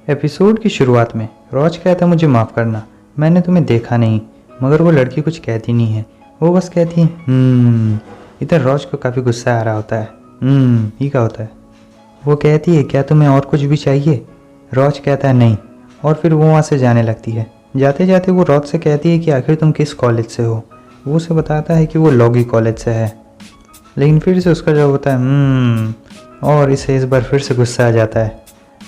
Episode की शुरुआत में रोज कहता है मुझे माफ़ करना, मैंने तुम्हें देखा नहीं। मगर वो लड़की कुछ कहती नहीं है, वो बस कहती है। इधर रोज को काफ़ी गुस्सा आ रहा होता है। ये क्या होता है। वो कहती है क्या तुम्हें और कुछ भी चाहिए। रोज कहता है नहीं, और फिर वो वहाँ से जाने लगती है। जाते जाते वो रोज से कहती है कि आखिर तुम किस कॉलेज से हो। वो उसे बताता है कि वो लॉगी कॉलेज से है। लेकिन फिर से उसका जवाब होता है और इसे इस बार फिर से गुस्सा आ जाता है।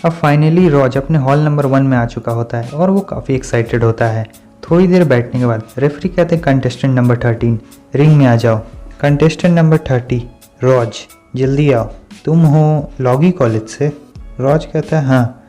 अब फाइनली रोज अपने हॉल नंबर 1 में आ चुका होता है और वो काफ़ी एक्साइटेड होता है। थोड़ी देर बैठने के बाद रेफरी कहते हैं कंटेस्टेंट नंबर 13 रिंग में आ जाओ। कंटेस्टेंट नंबर 30 रोज जल्दी आओ, तुम हो लॉगी कॉलेज से। रोज कहता है हाँ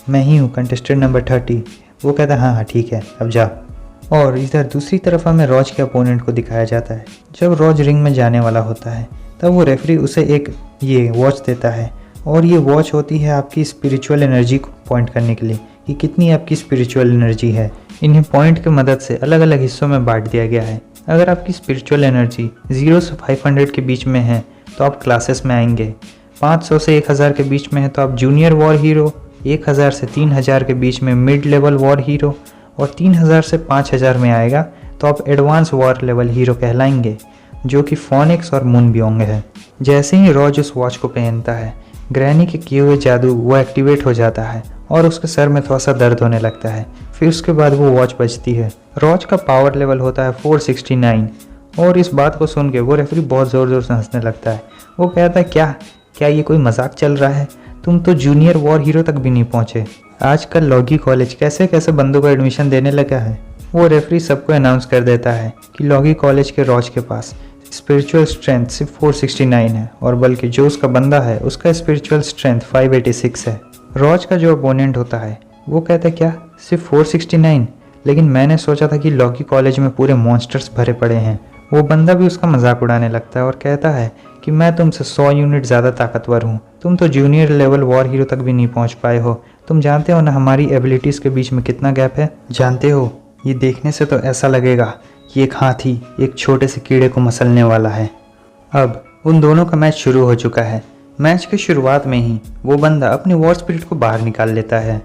मैं ही हूँ कंटेस्टेंट नंबर 30। वो कहता है हाँ ठीक है अब जाओ। और इधर दूसरी तरफ हमें रोज के अपोनेंट को दिखाया जाता है। जब रोज रिंग में जाने वाला होता है तब वो रेफरी उसे एक ये वॉच देता है, और ये वॉच होती है आपकी स्पिरिचुअल एनर्जी को पॉइंट करने के लिए कि कितनी आपकी स्पिरिचुअल एनर्जी है। इन्हें पॉइंट की मदद से अलग अलग हिस्सों में बांट दिया गया है। अगर आपकी स्पिरिचुअल एनर्जी 0 से 500 के बीच में है तो आप क्लासेस में आएंगे। 500 से 1000 के बीच में है तो आप जूनियर वॉर हीरो, 1000 से 3000 के बीच में मिड लेवल वॉर हीरो, और 3000 से 5000 में आएगा तो आप एडवांस वॉर लेवल हीरो कहलाएंगे, जो कि फोनिक्स और मूनबियोंग है। जैसे ही रोज उस वॉच को पहनता है, ग्रैनी के किए हुए जादू वो एक्टिवेट हो जाता है और उसके सर में थोड़ा सा दर्द होने लगता है। फिर उसके बाद वो वॉच बजती है। रोज का पावर लेवल होता है 469, और इस बात को सुन के वो रेफरी बहुत ज़ोर ज़ोर से हंसने लगता है। वो कहता है क्या ये कोई मजाक चल रहा है, तुम तो जूनियर वॉर हीरो तक भी नहीं पहुँचे। आजकल लॉगी कॉलेज कैसे कैसे बंदों को एडमिशन देने लगा है। वो रेफरी सबको अनाउंस कर देता है कि लॉगी कॉलेज के रोज के पास स्पिरिचुअल स्ट्रेंथ सिर्फ 469 है, और बल्कि जो उसका बंदा है उसका स्पिरिचुअल स्ट्रेंथ 586 है। रोज का जो अपोनेंट होता है वो कहता है क्या सिर्फ 469, लेकिन मैंने सोचा था कि लॉगी कॉलेज में पूरे मॉन्स्टर्स भरे पड़े हैं। वो बंदा भी उसका मजाक उड़ाने लगता है और कहता है कि मैं तुमसे 100 यूनिट ज़्यादा ताकतवर हूँ, तुम तो जूनियर लेवल वॉर हीरो तक भी नहीं पहुँच पाए हो। तुम जानते हो ना हमारी एबिलिटीज़ के बीच में कितना गैप है। जानते हो ये देखने से तो ऐसा लगेगा कि एक हाथी एक छोटे से कीड़े को मसलने वाला है। अब उन दोनों का मैच शुरू हो चुका है। मैच के शुरुआत में ही वो बंदा अपनी वॉर स्पिरिट को बाहर निकाल लेता है।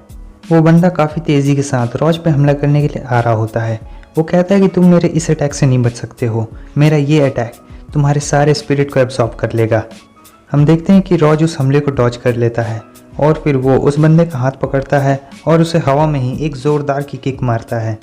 वो बंदा काफ़ी तेज़ी के साथ रोज पे हमला करने के लिए आ रहा होता है। वो कहता है कि तुम मेरे इस अटैक से नहीं बच सकते हो, मेरा ये अटैक तुम्हारे सारे स्पिरिट को एब्जॉर्ब कर लेगा। हम देखते हैं कि रोज उस हमले को डॉज कर लेता है, और फिर वो उस बंदे का हाथ पकड़ता है और उसे हवा में ही एक ज़ोरदार की किक मारता है।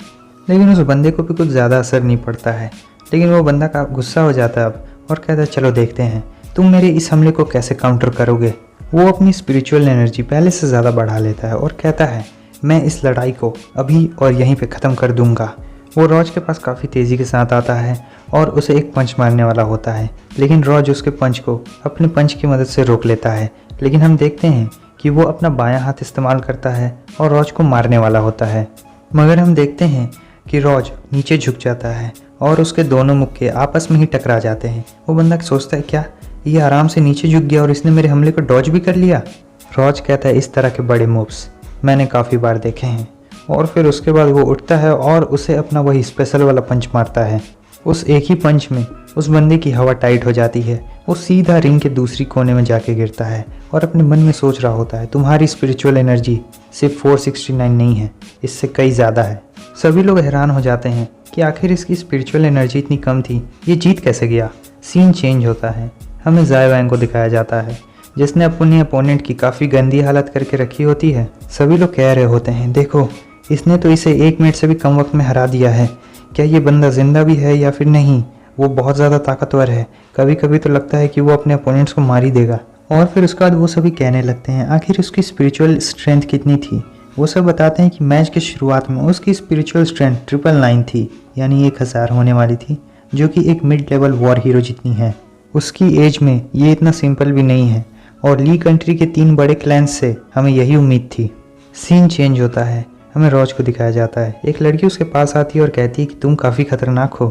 लेकिन उस बंदे को भी कुछ ज़्यादा असर नहीं पड़ता है। लेकिन वो बंदा का गुस्सा हो जाता है अब, और कहता है चलो देखते हैं तुम मेरे इस हमले को कैसे काउंटर करोगे। वो अपनी स्पिरिचुअल एनर्जी पहले से ज़्यादा बढ़ा लेता है और कहता है मैं इस लड़ाई को अभी और यहीं पे ख़त्म कर दूंगा। वो रोज के पास काफ़ी तेज़ी के साथ आता है और उसे एक पंच मारने वाला होता है, लेकिन रोज उसके पंच को अपने पंच की मदद से रोक लेता है। लेकिन हम देखते हैं कि वो अपना बायां हाथ इस्तेमाल करता है और रोज को मारने वाला होता है। मगर हम देखते हैं कि रोज नीचे झुक जाता है और उसके दोनों मुक्के आपस में ही टकरा जाते हैं। वो बंदा सोचता है क्या ये आराम से नीचे झुक गया और इसने मेरे हमले को डॉज भी कर लिया। रोज कहता है इस तरह के बड़े मूव्स मैंने काफ़ी बार देखे हैं। और फिर उसके बाद वो उठता है और उसे अपना वही स्पेशल वाला पंच मारता है। उस एक ही पंच में उस बंदे की हवा टाइट हो जाती है। वो सीधा रिंग के दूसरी कोने में जाके गिरता है और अपने मन में सोच रहा होता है तुम्हारी स्पिरिचुअल एनर्जी सिर्फ 469 नहीं है, इससे कई ज़्यादा है। सभी लोग हैरान हो जाते हैं कि आखिर इसकी स्पिरिचुअल एनर्जी इतनी कम थी, ये जीत कैसे गया। सीन चेंज होता है। हमें ज़ाय वैंग को दिखाया जाता है जिसने अपने अपोनेंट की काफ़ी गंदी हालत करके रखी होती है। सभी लोग कह रहे होते हैं देखो इसने तो इसे 1 मिनट से भी कम वक्त में हरा दिया है, क्या ये बंदा जिंदा भी है या फिर नहीं। वो बहुत ज़्यादा ताकतवर है, कभी कभी तो लगता है कि वो अपने अपोनेंट्स को मार ही देगा। और फिर उसके बाद वो सभी कहने लगते हैं आखिर उसकी स्पिरिचुअल स्ट्रेंथ कितनी थी। वो सब बताते हैं कि मैच के शुरुआत में उसकी स्पिरिचुअल स्ट्रेंथ 999 थी, यानी 1000 होने वाली थी, जो कि एक मिड लेवल वॉर हीरो जितनी है। उसकी एज में ये इतना सिंपल भी नहीं है, और ली कंट्री के 3 बड़े क्लैंस से हमें यही उम्मीद थी। सीन चेंज होता है। हमें रोज को दिखाया जाता है। एक लड़की उसके पास आती है और कहती है कि तुम काफ़ी खतरनाक हो,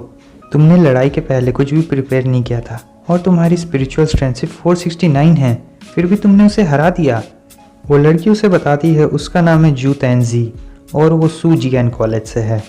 तुमने लड़ाई के पहले कुछ भी प्रिपेयर नहीं किया था और तुम्हारी स्पिरिचुअल स्ट्रेंथ सिर्फ 469 है, फिर भी तुमने उसे हरा दिया। वो लड़की उसे बताती है उसका नाम है जू तैनजी और वो सू जियान कॉलेज से है।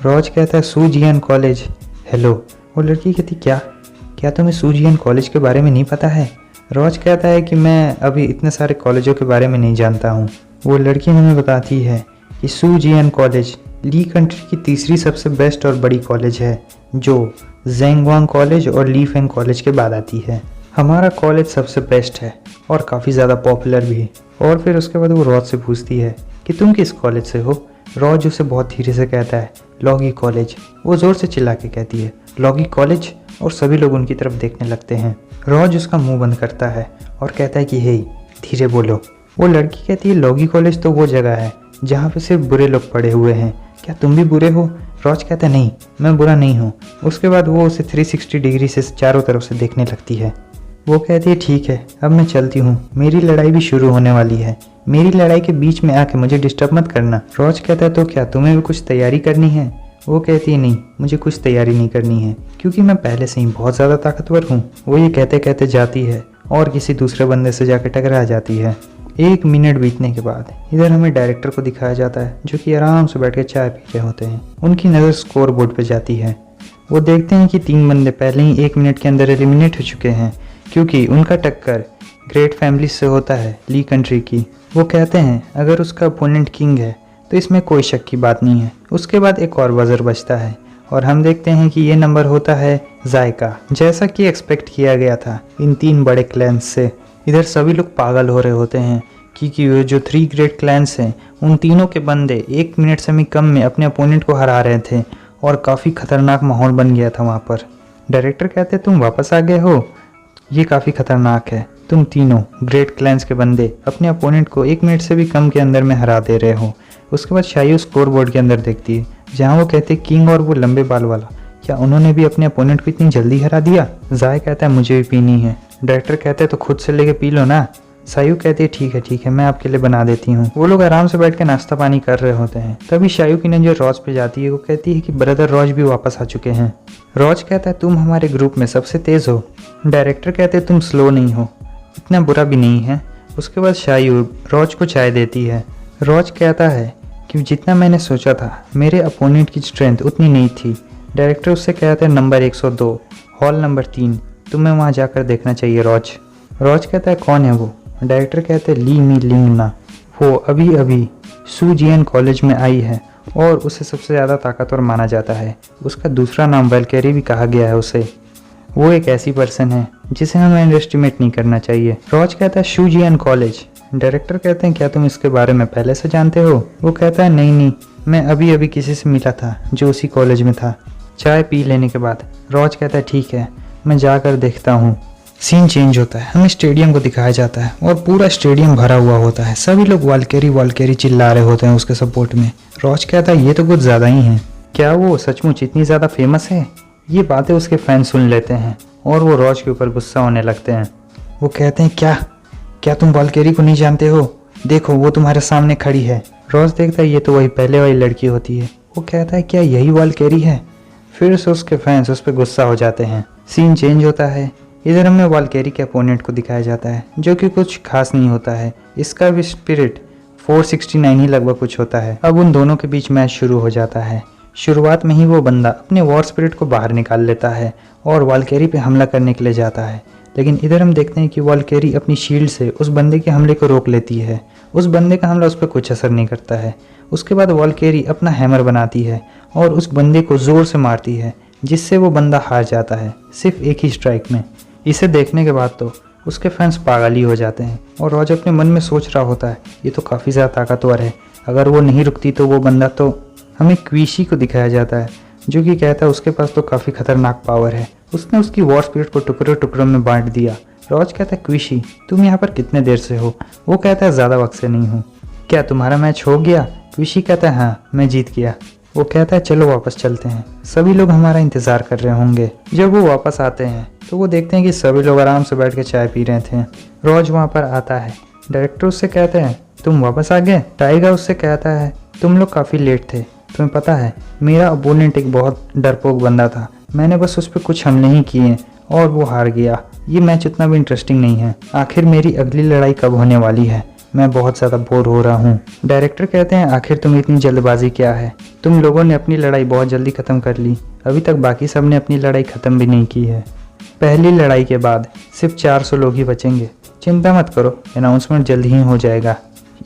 रोज कहता है सू जियान कॉलेज, हेलो। वो लड़की कहती क्या तुम्हें सू जियान कॉलेज के बारे में नहीं पता है। रोज कहता है कि मैं अभी इतने सारे कॉलेजों के बारे में नहीं जानता हूँ। वो लड़की हमें बताती है कि सू जियन कॉलेज ली कंट्री की तीसरी सबसे बेस्ट और बड़ी कॉलेज है, जो जेंगवांग कॉलेज और ली फेंग कॉलेज के बाद आती है। हमारा कॉलेज सबसे बेस्ट है और काफ़ी ज़्यादा पॉपुलर भी। और फिर उसके बाद वो रॉज से पूछती है कि तुम किस कॉलेज से हो। रॉज उसे बहुत धीरे से कहता है लॉगी कॉलेज। वो ज़ोर से चिल्ला के कहती है लॉगी कॉलेज, और सभी लोग उनकी तरफ देखने लगते हैं। रॉज उसका मुंह बंद करता है और कहता है कि हे धीरे बोलो। वो लड़की कहती है लॉगी कॉलेज तो वो जगह है जहाँ पे सिर्फ बुरे लोग पड़े हुए हैं, क्या तुम भी बुरे हो। रॉज कहता है नहीं, मैं बुरा नहीं हूँ। उसके बाद वो उसे 360 डिग्री से चारों तरफ से देखने लगती है। वो कहती है ठीक है, अब मैं चलती हूँ, मेरी लड़ाई भी शुरू होने वाली है, मेरी लड़ाई के बीच में आके मुझे डिस्टर्ब मत करना। रॉज कहता है तो क्या तुम्हें भी कुछ तैयारी करनी है। वो कहती है नहीं, मुझे कुछ तैयारी नहीं करनी है क्योंकि मैं पहले से ही बहुत ज़्यादा ताकतवर हूँ। वो ये कहते कहते जाती है और किसी दूसरे बंदे से जाकर टकरा जाती है। 1 मिनट बीतने के बाद इधर हमें डायरेक्टर को दिखाया जाता है जो कि आराम से बैठ के चाय पी रहे होते हैं। उनकी नज़र स्कोर बोर्ड पर जाती है। वो देखते हैं कि 3 बंदे पहले ही 1 मिनट के अंदर एलिमिनेट हो चुके हैं क्योंकि उनका टक्कर ग्रेट फैमिली से होता है ली कंट्री की। वो कहते हैं अगर उसका अपोनेंट किंग है तो इसमें कोई शक की बात नहीं है। उसके बाद एक और बजर बजता है और हम देखते हैं कि ये नंबर होता है जायका। जैसा कि एक्सपेक्ट किया गया था इन 3 बड़े क्लैंस से। इधर सभी लोग पागल हो रहे होते हैं क्योंकि वो जो 3 ग्रेट क्लैंस हैं उन तीनों के बंदे 1 मिनट से भी कम में अपने अपोनेंट को हरा रहे थे और काफ़ी खतरनाक माहौल बन गया था वहाँ पर। डायरेक्टर कहते तुम वापस आ गए हो, ये काफ़ी खतरनाक है, तुम तीनों ग्रेट क्लैंस के बंदे अपने अपोनेंट को 1 मिनट से भी कम के अंदर में हरा दे रहे हो। उसके बाद शायू स्कोर बोर्ड के अंदर देखती है जहाँ वो कहते किंग और वो लंबे बाल वाला, क्या उन्होंने भी अपने अपोनेंट को इतनी जल्दी हरा दिया। जाय कहता है मुझे भी पीनी है। डायरेक्टर कहते हैं तो खुद से लेके पी लो ना। शायू कहती है ठीक है मैं आपके लिए बना देती हूँ। वो लोग आराम से बैठ के नाश्ता पानी कर रहे होते हैं। तभी शायू की नजर रॉज पे जाती है। वो कहती है कि ब्रदर रॉज भी वापस आ चुके हैं। रॉज कहता है तुम हमारे ग्रुप में सबसे तेज हो। डायरेक्टर कहते हैं तुम स्लो नहीं हो, इतना बुरा भी नहीं है। उसके बाद शायू रॉज को चाय देती है। रॉज कहता है कि जितना मैंने सोचा था मेरे अपोनेंट की स्ट्रेंथ उतनी नहीं थी। डायरेक्टर उससे कहते हैं नंबर 102 हॉल नंबर 3, तुम्हें वहाँ जाकर देखना चाहिए रॉज। रॉज कहता है कौन है वो। डायरेक्टर कहते हैं ली मी लिंगना, वो अभी अभी सू जियन कॉलेज में आई है और उसे सबसे ज़्यादा ताकतवर माना जाता है। उसका दूसरा नाम वैल्केरी भी कहा गया है उसे। वो एक ऐसी पर्सन है जिसे हमें अंडरएस्टिमेट नहीं करना चाहिए। रॉज कहता है सू जियन कॉलेज। डायरेक्टर कहते हैं क्या तुम इसके बारे में पहले से जानते हो। वो कहता है नहीं, मैं अभी अभी किसी से मिला था जो उसी कॉलेज में था। चाय पी लेने के बाद रॉज कहता है ठीक है मैं जाकर देखता हूँ। सीन चेंज होता है, हमें स्टेडियम को दिखाया जाता है और पूरा स्टेडियम भरा हुआ होता है। सभी लोग वाल्केरी चिल्ला रहे होते हैं उसके सपोर्ट में। रॉज कहता है ये तो कुछ ज़्यादा ही है, क्या वो सचमुच इतनी ज़्यादा फेमस है। ये बातें उसके फैन सुन लेते हैं और वो रॉज के ऊपर गुस्सा होने लगते हैं। वो कहते हैं क्या तुम वाल्केरी को नहीं जानते हो, देखो वो तुम्हारे सामने खड़ी है। रॉज देखता है ये तो वही पहले वाली लड़की होती है। वो कहता है क्या यही वाल्केरी है। फिर से उसके फैंस उस पर गुस्सा हो जाते हैं। सीन चेंज होता है। इधर हमें वाल्केरी के अपोनेंट को दिखाया जाता है जो कि कुछ खास नहीं होता है। इसका भी स्पिरिट 469 ही लगभग कुछ होता है। अब उन दोनों के बीच मैच शुरू हो जाता है। शुरुआत में ही वो बंदा अपने वॉर स्पिरिट को बाहर निकाल लेता है और वाल्केरी पे हमला करने के लिए जाता है, लेकिन इधर हम देखते हैं कि वाल्केरी अपनी शील्ड से उस बंदे के हमले को रोक लेती है। उस बंदे का हमला उस पर कुछ असर नहीं करता है। उसके बाद वाल्केरी अपना हैमर बनाती है और उस बंदे को ज़ोर से मारती है जिससे वो बंदा हार जाता है सिर्फ एक ही स्ट्राइक में। इसे देखने के बाद तो उसके फैंस पागल ही हो जाते हैं और रॉज अपने मन में सोच रहा होता है ये तो काफ़ी ज़्यादा ताकतवर है, अगर वो नहीं रुकती तो वो बंदा तो। हमें क्वीशी को दिखाया जाता है जो कि कहता है उसके पास तो काफ़ी खतरनाक पावर है, उसने उसकी वॉर स्पिरिट को टुकड़ों टुकड़ों में बांट दिया। रॉज कहता है क्वीशी तुम यहाँ पर कितने देर से हो। वो कहता है ज़्यादा वक्त से नहीं हूँ। क्या तुम्हारा मैच हो गया। क्वीशी कहता है हाँ मैं जीत गया। वो कहता है चलो वापस चलते हैं, सभी लोग हमारा इंतज़ार कर रहे होंगे। जब वो वापस आते हैं तो वो देखते हैं कि सभी लोग आराम से बैठ के चाय पी रहे थे। रॉज वहाँ पर आता है। डायरेक्टर उससे कहते हैं तुम वापस आ गए। टाइगर उससे कहता है तुम लोग काफ़ी लेट थे, तुम्हें पता है मेरा अपोनेंट एक बहुत डरपोक बंदा था, मैंने बस उस पर कुछ हमले ही किए और वो हार गया। ये मैच उतना भी इंटरेस्टिंग नहीं है, आखिर मेरी अगली लड़ाई कब होने वाली है, मैं बहुत ज़्यादा बोर हो रहा हूँ। डायरेक्टर कहते हैं आखिर तुम इतनी जल्दबाजी क्या है, तुम लोगों ने अपनी लड़ाई बहुत जल्दी ख़त्म कर ली, अभी तक बाकी सब ने अपनी लड़ाई ख़त्म भी नहीं की है। पहली लड़ाई के बाद सिर्फ 400 लोग ही बचेंगे, चिंता मत करो, अनाउंसमेंट जल्द ही हो जाएगा।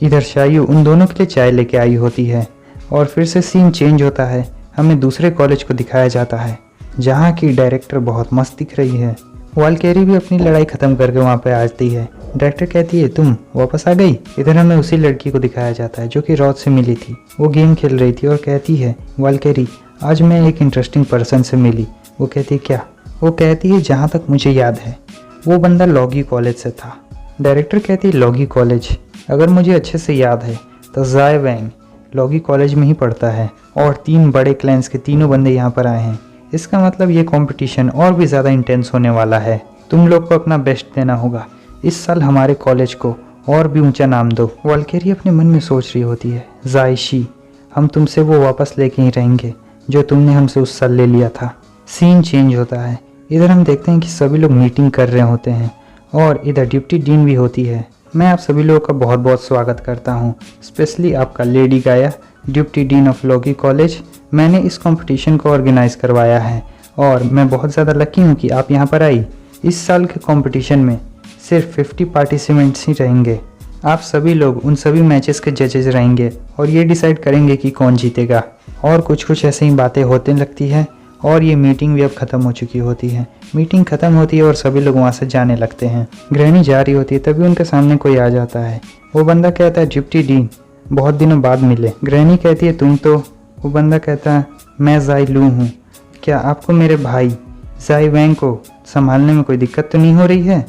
इधर शायू उन दोनों के लिए चाय लेके आई होती है और फिर से सीन चेंज होता है। हमें दूसरे कॉलेज को दिखाया जाता है जहाँ की डायरेक्टर बहुत मस्त दिख रही है। वालकेरी भी अपनी लड़ाई खत्म करके वहाँ पे आती है। डायरेक्टर कहती है तुम वापस आ गई। इधर हमें उसी लड़की को दिखाया जाता है जो कि रॉज से मिली थी। वो गेम खेल रही थी और कहती है वालकेरी आज मैं एक इंटरेस्टिंग पर्सन से मिली। वो कहती है क्या? वो कहती है जहाँ तक मुझे याद है वो बंदा लॉगी कॉलेज से था। डायरेक्टर कहती है लॉगी कॉलेज? अगर मुझे अच्छे से याद है तो ज़ाई वैंग लॉगी कॉलेज में ही पढ़ता है और 3 बड़े क्लैंस के तीनों बंदे यहाँ पर आए हैं। इसका मतलब ये कंपटीशन और भी ज़्यादा इंटेंस होने वाला है। तुम लोग को अपना बेस्ट देना होगा। इस साल हमारे कॉलेज को और भी ऊंचा नाम दो। वालकेरी अपने मन में सोच रही होती है ज़ाइशी हम तुमसे वो वापस लेके ही रहेंगे जो तुमने हमसे उस साल ले लिया था। सीन चेंज होता है। इधर हम देखते हैं कि सभी लोग मीटिंग कर रहे होते हैं और इधर डिप्टी डीन भी होती है। मैं आप सभी लोगों का बहुत बहुत स्वागत करता हूँ, स्पेशली आपका लेडी गाया deputy dean of Loggy college. मैंने इस कंपटीशन को ऑर्गेनाइज करवाया है और मैं बहुत ज़्यादा लकी हूँ कि आप यहाँ पर आई। इस साल के कंपटीशन में सिर्फ 50 पार्टिसिपेंट्स ही रहेंगे। आप सभी लोग उन सभी मैचेस के जजेस रहेंगे और ये डिसाइड करेंगे कि कौन जीतेगा। और कुछ ऐसे ही बातें होने लगती है और ये मीटिंग भी अब ख़त्म हो चुकी होती है। मीटिंग ख़त्म होती है और सभी लोग वहाँ से जाने लगते हैं। ग्रैनी जा रही होती है तभी उनके सामने कोई आ जाता है। वो बंदा कहता है डिप्टी डीन बहुत दिनों बाद मिले। ग्रैनी कहती है तुम तो? वो बंदा कहता है मैं ज़ाई लू हूँ। क्या आपको मेरे भाई ज़ाई वैंग को संभालने में कोई दिक्कत तो नहीं हो रही है?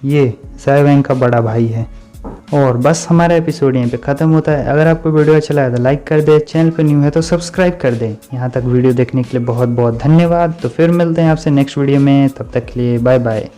ये ज़ाई वैंग का बड़ा भाई है। और बस हमारा एपिसोड यहीं पे ख़त्म होता है। अगर आपको वीडियो अच्छा लगा तो लाइक कर दे, चैनल पर न्यू है तो सब्सक्राइब कर दे। यहाँ तक वीडियो देखने के लिए बहुत बहुत धन्यवाद। तो फिर मिलते हैं आपसे नेक्स्ट वीडियो में, तब तक के लिए बाय बाय।